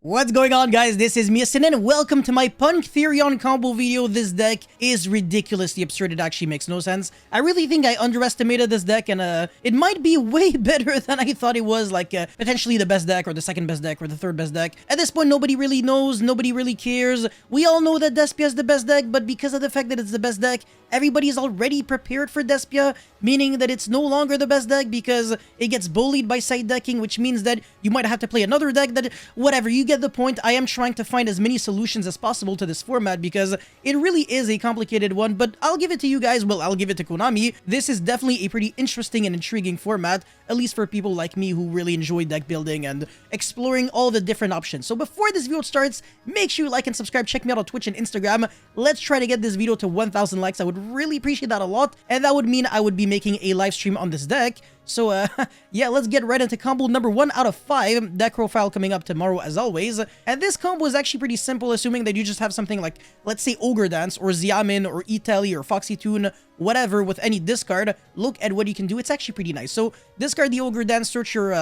What's going on, guys? This is Miasin and welcome to my P.U.N.K Therion combo video. This deck is ridiculously absurd. It actually makes no sense. I really think I underestimated this deck and it might be way better than I thought it was, like potentially the best deck or the second best deck or the third best deck. At this point, nobody really knows, nobody really cares. We all know that Despia is the best deck, but because of the fact that it's the best deck, everybody's already prepared for Despia, meaning that it's no longer the best deck because it gets bullied by side decking, which means that you might have to play another deck that, whatever, you get the point. I am trying to find as many solutions as possible to this format because it really is a complicated one, but I'll give it to you guys. Well, I'll give it to Konami. This is definitely a pretty interesting and intriguing format, at least for people like me who really enjoy deck building and exploring all the different options. So before this video starts, make sure you like and subscribe. Check me out on Twitch and Instagram. Let's try to get this video to 1,000 likes. I would really appreciate that a lot, and that would mean I would be making a live stream on this deck. So, yeah, let's get right into combo number 1 out of 5. Deck profile coming up tomorrow, as always. And this combo is actually pretty simple, assuming that you just have something like, let's say, Ogre Dance, or Xiamen, or Italy, or Foxy Toon, whatever, with any discard. Look at what you can do. It's actually pretty nice. So, discard the Ogre Dance, search your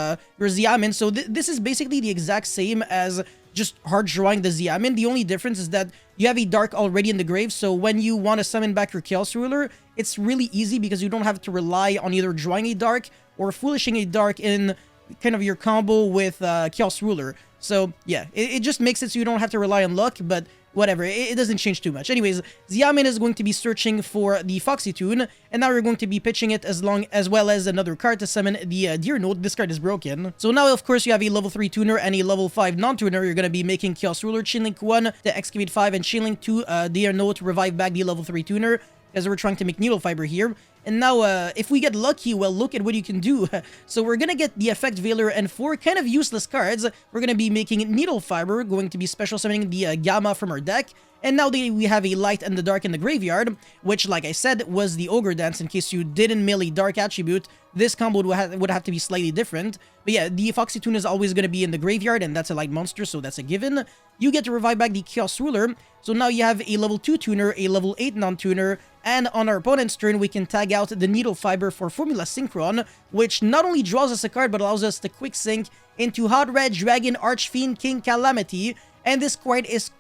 Xiamen. So, this is basically the exact same as just hard drawing the Xiamen. The only difference is that you have a Dark already in the grave, so when you want to summon back your Chaos Ruler, it's really easy because you don't have to rely on either drawing a Dark or foolishing a Dark in kind of your combo with Chaos Ruler. So yeah, it just makes it so you don't have to rely on luck, but whatever, it doesn't change too much. Anyways, Xiamen is going to be searching for the Foxy Toon, and now we're going to be pitching it as well as another card to summon the Deer Note. This card is broken. So now, of course, you have a level 3 tuner and a level 5 non-tuner. You're going to be making Chaos Ruler, Chainlink 1 to Excavate 5, and Chainlink 2, Deer Note, revive back the level 3 tuner, as we're trying to make Needle Fiber here. And now, if we get lucky, well, look at what you can do. So we're gonna get the Effect Veiler, and for kind of useless cards, we're gonna be making Needle Fiber, going to be special summoning the Gamma from our deck. And now we have a Light and the Dark in the graveyard, which, like I said, was the Ogre Dance. In case you didn't mill a Dark attribute, this combo would have to be slightly different. But yeah, the Foxy Toon is always going to be in the graveyard, and that's a light monster, so that's a given. You get to revive back the Chaos Ruler, so now you have a level 2 tuner, a level 8 non-tuner, and on our opponent's turn, we can tag out the Needle Fiber for Formula Synchron, which not only draws us a card, but allows us to quick sync into Hot Red Dragon Archfiend King Calamity. And this card is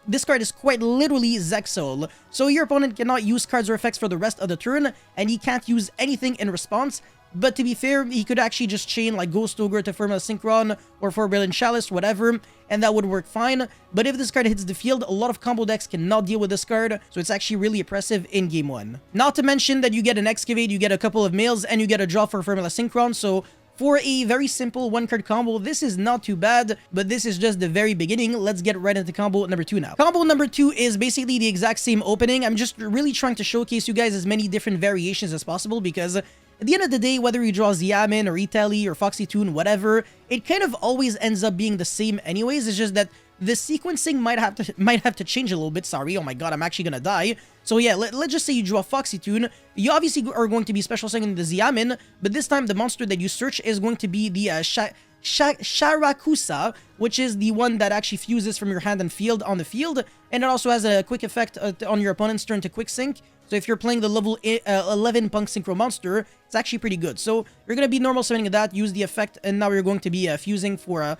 quite literally Zexal. So your opponent cannot use cards or effects for the rest of the turn, and he can't use anything in response. But to be fair, he could actually just chain like Ghost Ogre to Formula Synchron or Forbidden Chalice, whatever, and that would work fine. But if this card hits the field, a lot of combo decks cannot deal with this card, so it's actually really oppressive in game 1. Not to mention that you get an Excavate, you get a couple of Mails, and you get a draw for Formula Synchron, so for a very simple one-card combo, this is not too bad, but this is just the very beginning. Let's get right into combo number 2 now. Combo number 2 is basically the exact same opening. I'm just really trying to showcase you guys as many different variations as possible because at the end of the day, whether you draw Xiamen or Italy or Foxy Toon, whatever, it kind of always ends up being the same anyways. It's just that the sequencing might have to change a little bit. Sorry, oh my god, I'm actually gonna die. So yeah, let's just say you draw Foxy Toon. You obviously are going to be special summoning the Xiamen, but this time the monster that you search is going to be the Sharakusa, which is the one that actually fuses from your hand and field on the field, and it also has a quick effect on your opponent's turn to quick sync. So if you're playing the level 11 P.U.N.K Synchro monster, it's actually pretty good. So you're going to be normal summoning that, use the effect, and now you're going to be fusing for a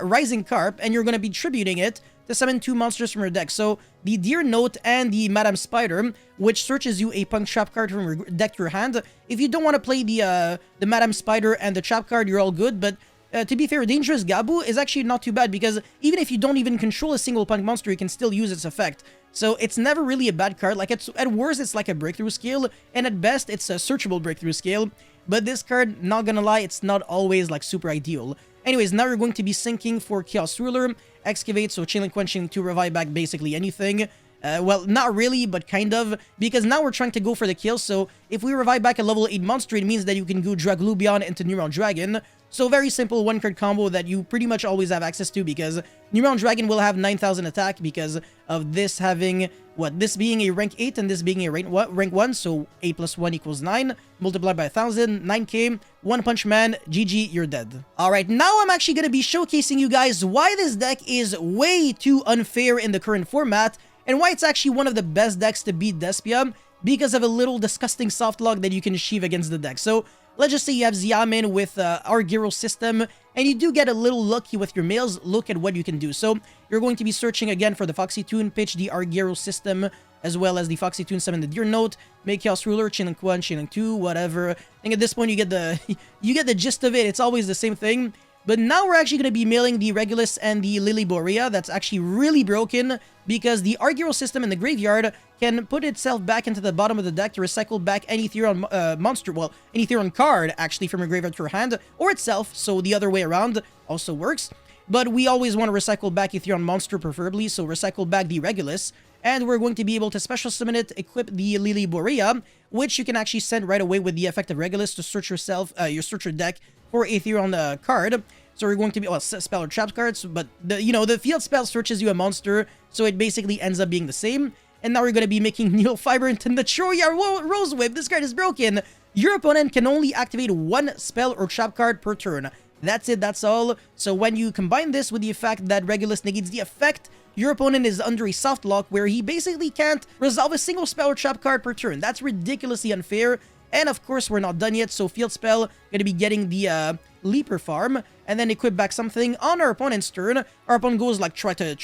Rising Carp, and you're going to be tributing it to summon 2 monsters from your deck. So the Deer Note and the Madam Spider, which searches you a P.U.N.K Trap card from your deck to your hand. If you don't want to play the Madam Spider and the Trap card, you're all good, but to be fair, Dangerous Gabu is actually not too bad because even if you don't even control a single P.U.N.K monster, you can still use its effect. So it's never really a bad card. Like at worst, it's like a breakthrough scale, and at best, it's a searchable breakthrough scale. But this card, not gonna lie, it's not always like super ideal. Anyways, now you're going to be syncing for Chaos Ruler, Excavate, so Chainlink 1, Chainlink 2, revive back basically anything. Well, not really, but kind of, because now we're trying to go for the kill, so if we revive back a level 8 monster, it means that you can go Draglubion into Neuron Dragon. So very simple one-card combo that you pretty much always have access to because Neuron Dragon will have 9,000 attack because of this having, this being a rank 8 and this being a rank 1, so 8 plus 1 equals 9, multiplied by 1,000, 9k, One Punch Man, GG, you're dead. Alright, now I'm actually going to be showcasing you guys why this deck is way too unfair in the current format, and why it's actually one of the best decks to beat Despia, because of a little disgusting soft lock that you can achieve against the deck. So let's just say you have Xiamen with our Gyro system, and you do get a little lucky with your males. Look at what you can do. So you're going to be searching again for the Foxy Tune, pitch the Argyro system, as well as the Foxy Tune, summon the Deer Note, make Chaos Ruler, Chilling 1, Chilling 2, whatever. I think at this point you get the you get the gist of it. It's always the same thing. But now we're actually going to be mailing the Regulus and the Lily Borea. That's actually really broken because the Argyro system in the graveyard can put itself back into the bottom of the deck to recycle back any Therion monster, well, any Therion card actually from your graveyard to your hand, or itself, so the other way around also works. But we always want to recycle back a Therion monster preferably, so recycle back the Regulus. And we're going to be able to special summon it, equip the Lily Borea, which you can actually send right away with the effect of Regulus to search yourself, your searcher deck for a Therion card. So we're going to be, well, spell or trap cards, but the field spell searches you a monster, so it basically ends up being the same. And now we're going to be making Needle Fiber into Nachoya Rose Whip. This card is broken. Your opponent can only activate one spell or trap card per turn. That's it, that's all. So when you combine this with the effect that Regulus negates the effect, your opponent is under a soft lock where he basically can't resolve a single spell or trap card per turn. That's ridiculously unfair. And of course, we're not done yet, so Field Spell going to be getting the Leaper farm, and then equip back something on our opponent's turn. Our opponent goes like try to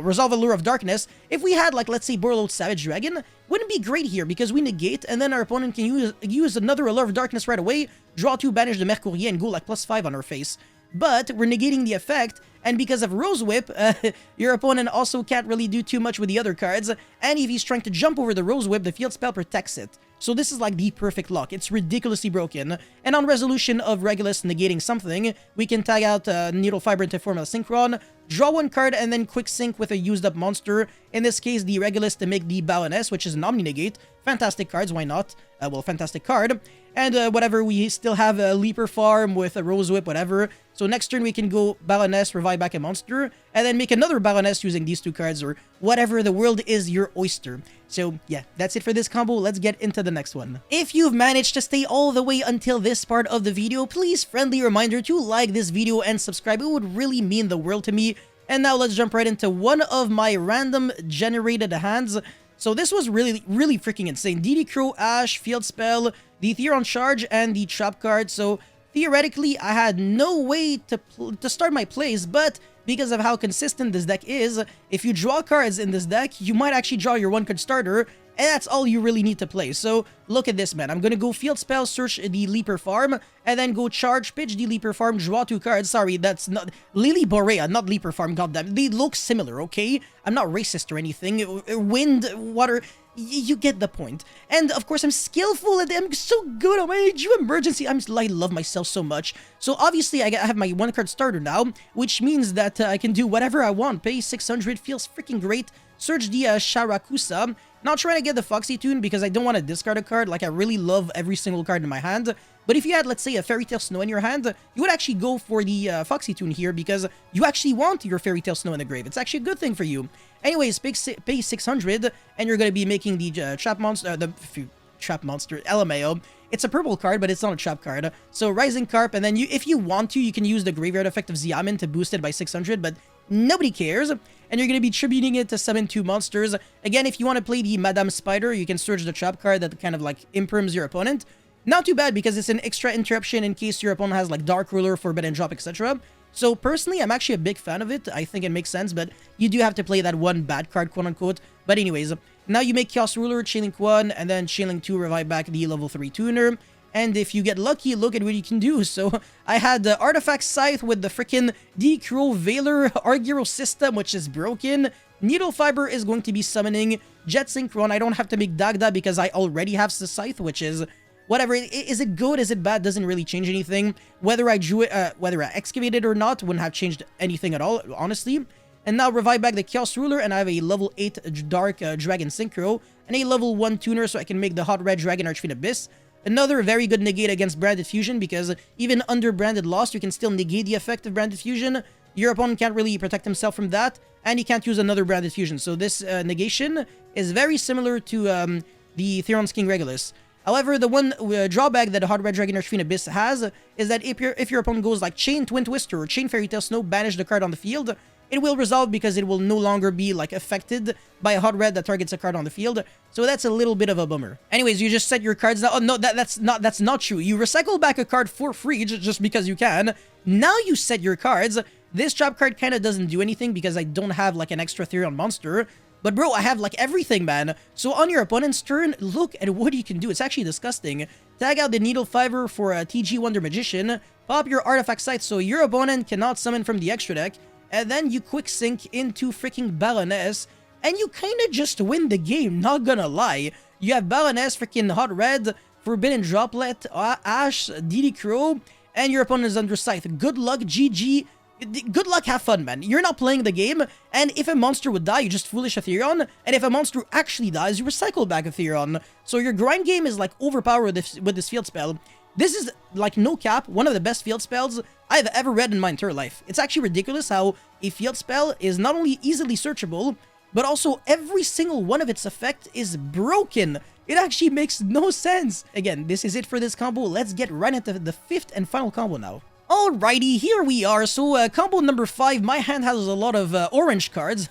resolve a Lure of Darkness. If we had like, let's say, Borload Savage Dragon, wouldn't be great here because we negate, and then our opponent can use another Lure of Darkness right away, draw 2, banish the Mercourier, and go like +5 on our face. But we're negating the effect, and because of Rose Whip, your opponent also can't really do too much with the other cards, and if he's trying to jump over the Rose Whip, the Field Spell protects it. So this is like the perfect lock. It's ridiculously broken. And on resolution of Regulus negating something, we can tag out Needle Fiber into Formula Synchron, draw one card, and then quick sync with a used up monster. In this case, the Regulus to make the Baroness, which is an Omni-Negate. Fantastic cards, why not? Well, fantastic card. And whatever, we still have a Leaper farm with a Rose Whip, whatever. So next turn we can go Baroness, revive back a monster, and then make another Baroness using these two cards, or whatever. The world is your oyster. So yeah, that's it for this combo. Let's get into the next one. If you've managed to stay all the way until this part of the video, please, friendly reminder to like this video and subscribe. It would really mean the world to me. And now let's jump right into one of my random generated hands. So this was really freaking insane. DD Crow, Ash, Field Spell, the Therion Charge, and the Trap card. So theoretically, I had no way to start my plays, but because of how consistent this deck is, if you draw cards in this deck, you might actually draw your one-card starter, and that's all you really need to play. So look at this, man. I'm gonna go Field Spell, search the Leaper farm, and then go Charge, pitch the Leaper farm, draw 2 cards. Sorry, that's not Lily Borea, not Leaper farm. Goddamn, they look similar, okay? I'm not racist or anything. Wind, water. You get the point. And of course, I'm skillful at it. I'm so good on my Age of Emergency. I love myself so much. So obviously, I have my one-card starter now, which means that I can do whatever I want. Pay 600 feels freaking great. Search the Sharakusa. Not trying to get the Foxy Tune because I don't want to discard a card. Like, I really love every single card in my hand. But if you had, let's say, a Fairy Tail Snow in your hand, you would actually go for the Foxy Tune here because you actually want your Fairy Tail Snow in the grave. It's actually a good thing for you. Anyways, pay 600, and you're going to be making the Trap Monster, LMAO. It's a purple card, but it's not a trap card. So Rising Carp, and then if you want to, you can use the Graveyard effect of Xiamen to boost it by 600, but nobody cares. And you're going to be tributing it to summon 2 monsters. Again, if you want to play the Madame Spider, you can search the trap card that kind of like imprims your opponent. Not too bad because it's an extra interruption in case your opponent has like Dark Ruler, Forbidden Drop, etc. So personally, I'm actually a big fan of it. I think it makes sense, but you do have to play that one bad card, quote-unquote. But anyways, now you make Chaos Ruler, Chainlink 1, and then Chainlink 2, revive back the level 3 tuner. And if you get lucky, look at what you can do. So I had the Artifact Scythe with the freaking D-Crow Veiler Argyro system, which is broken. Needle Fiber is going to be summoning Jet Synchron. I don't have to make Dagda because I already have the Scythe, which is whatever. Is it good? Is it bad? Doesn't really change anything. Whether I drew it, whether I excavated or not, wouldn't have changed anything at all, honestly. And now revive back the Chaos Ruler, and I have a level 8 Dark Dragon Synchro, and a level 1 tuner, so I can make the Hot Red Dragon Archfiend Abyss. Another very good negate against Branded Fusion, because even under Branded Lost, you can still negate the effect of Branded Fusion. Your opponent can't really protect himself from that, and he can't use another Branded Fusion. So this negation is very similar to the Theron's King Regulus. However, the one drawback that the Hot Red Dragon Archfiend Abyss has is that if your opponent goes like Chain Twin Twister or Chain Fairy Tail Snow, banish the card on the field, it will resolve because it will no longer be like affected by a hot red that targets a card on the field. So that's a little bit of a bummer. Anyways, you just set your cards down. Oh no, that's not true. You recycle back a card for free just because you can. Now you set your cards. This trap card kind of doesn't do anything because I don't have like an extra Therion monster. But bro, I have like everything, man. So on your opponent's turn, look at what you can do. It's actually disgusting. Tag out the Needle Fiber for a TG Wonder Magician. Pop your Artifact Site so your opponent cannot summon from the extra deck. And then you quick sync into freaking Baroness. And you kind of just win the game, not gonna lie. You have Baroness, freaking Hot Red, Forbidden Droplet, Ash, DD Crow, and your opponent is under Scythe. Good luck, GG. Good luck, have fun, man. You're not playing the game, and if a monster would die, you just foolish a Therion, and if a monster actually dies, you recycle back a Therion. So your grind game is, like, overpowered with this field spell. This is, like, no cap, one of the best field spells I've ever read in my entire life. It's actually ridiculous how a field spell is not only easily searchable, but also every single one of its effect is broken. It actually makes no sense. Again, this is it for this combo. Let's get right into the fifth and final combo now. Alrighty, here we are. So, combo number 5, my hand has a lot of orange cards.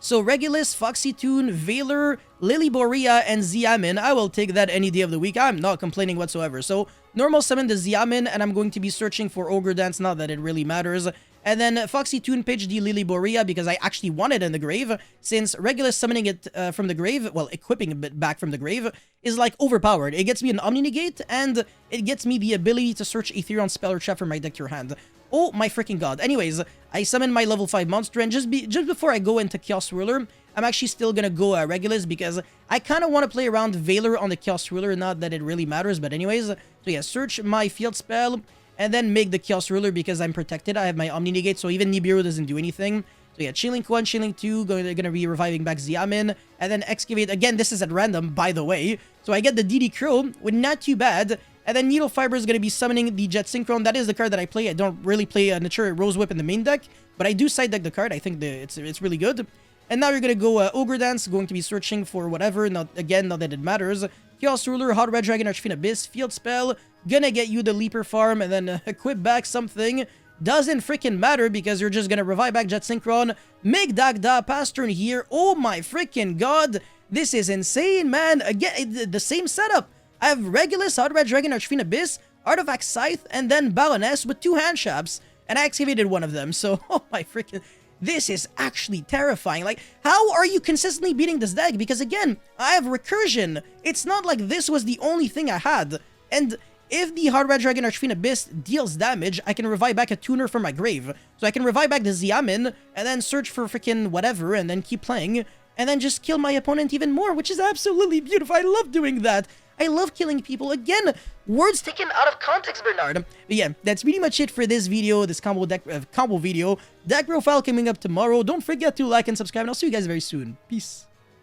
So, Regulus, Foxy Toon, Veiler, Lily Borea, and Xiamin. I will take that any day of the week. I'm not complaining whatsoever. So, normal summon the Xiamin, and I'm going to be searching for Ogre Dance, not that it really matters. And then Foxy Toon pitch the Lily Borea because I actually want it in the grave, since Regulus summoning it from the grave, well, equipping it back from the grave, is like overpowered. It gets me an Omni Negate, and it gets me the ability to search a Therion spell or trap from my deck to your hand. Oh my freaking god. Anyways, I summon my level 5 monster, and just before I go into Chaos Ruler, I'm actually still gonna go Regulus because I kind of want to play around Veiler on the Chaos Ruler, not that it really matters, but anyways. So yeah, search my field spell, and then make the Chaos Ruler because I'm protected. I have my Omni Negate, so even Nibiru doesn't do anything. So yeah, Chilling 1, Chilling 2, gonna be reviving back Xiamin, and then Excavate. Again, this is at random, by the way. So I get the DD Crow, with not too bad. And then Needle Fiber is gonna be summoning the Jet Synchron. That is the card that I play. I don't really play Nature Rose Whip in the main deck, but I do side deck the card. I think it's really good. And now you're gonna go Ogre Dance, going to be searching for whatever. Not that it matters. Chaos Ruler, Hot Red Dragon, Archfiend Abyss, Field Spell. Gonna get you the Leaper Farm, and then equip back something. Doesn't freaking matter because you're just gonna revive back Jet Synchron, make Dagda, pass turn here. Oh my freaking god, this is insane, man. Again, the same setup. I have Regulus, Hot Red Dragon, Archfiend Abyss, Artifact Scythe, and then Baroness with 2 hand traps, and I activated one of them. So, oh my freaking... This is actually terrifying. Like, how are you consistently beating this deck? Because again, I have Recursion. It's not like this was the only thing I had. And if the Hot Red Dragon Archfiend Abyss deals damage, I can revive back a tuner from my grave. So I can revive back the Xiamin, and then search for freaking whatever, and then keep playing, and then just kill my opponent even more, which is absolutely beautiful. I love doing that. I love killing people. Again, words taken out of context, Bernard. But yeah, that's pretty much it for this video, this combo video. Deck profile coming up tomorrow. Don't forget to like and subscribe, and I'll see you guys very soon. Peace.